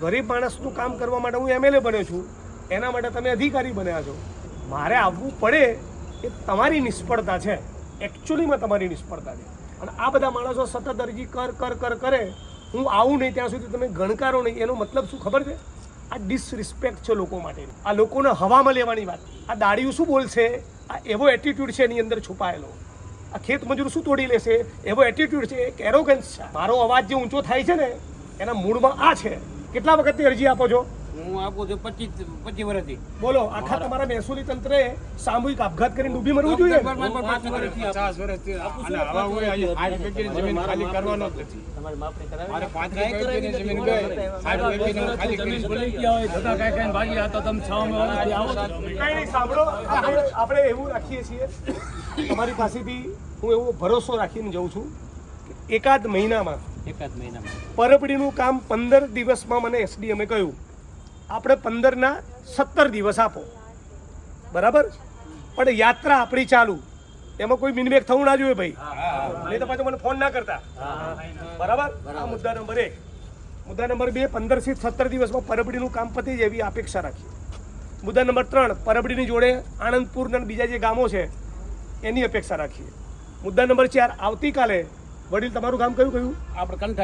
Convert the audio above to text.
ગરીબ માણસનું કામ કરવા માટે હું એમએલએ બન્યો છું, એના માટે તમે અધિકારી બન્યા છો. મારે આવવું પડે એ તમારી નિષ્ફળતા છે, એકચ્યુઅલીમાં તમારી નિષ્ફળતા છે. અને આ બધા માણસો સતત અરજી કરે, હું આવું નહીં ત્યાં સુધી તમે ગણકારો નહીં. એનો મતલબ શું ખબર છે? આ ડિસરિસ્પેક્ટ છે લોકો માટે. આ લોકોને હવામાં લેવાની વાત. આ દાડીઓ શું બોલશે? આ એવો એટીટ્યુડ છે એની અંદર છુપાયેલો. આ ખેત મજૂર શું તોડી લેશે? એવો એટીટ્યુડ છે, એક એરોગન્સ છે. મારો અવાજ જે ઊંચો થાય છે ને એના મૂળમાં આ છે. કેટલા વખતથી અરજી આપો છો? હું આપું છું 25 વર્ષથી. બોલો, આખા તમારા મહેસૂલી તંત્રે સામૂહિક આપઘાત કરીને ડૂબી મરવું જોઈએ? 50 વર્ષથી અને હવે હું આજે 8 વીઘાની જમીન ખાલી કરવાનો જ નથી. તમારી માપણી કરાવી મારે 5 વીઘાની જમીન ગઈ, 8 વીઘાની ખાલી કરી ભૂલી ગયા હોય છતાં કાઈ કાઈ ભાગી આ તો તમે 6 વર્ષથી આવો છો. નહીં, સાંભળો, આપણે એવું રાખીએ છીએ, તમારી પાસેથી હું એવો ભરોસો રાખીને જઉં છું કે એકાદ મહિનામાં પરબડીનું કામ 15 દિવસમાં મને એસડીએમે કહ્યું આપણે 15ના 17 દિવસ આપો, બરાબર? પણ યાત્રા આપણી ચાલુ, એમાં કોઈ મિનમેક થવું ના જોઈએ ભાઈ, નહીં તો પાછો મને ફોન ના કરતા, બરાબર? આ મુદ્દા નંબર 1. મુદ્દા નંબર 2, 15 થી 17 દિવસમાં પરબડીનું કામ પતી જાય એવી અપેક્ષા રાખીએ. મુદ્દા નંબર 3, પરબડીની જોડે આણંદપુર અને બીજા જે ગામો છે એની અપેક્ષા રાખીએ. મુદ્દા નંબર 4, આવતીકાલે વડીલ તમારું ગામ કયું? આપણે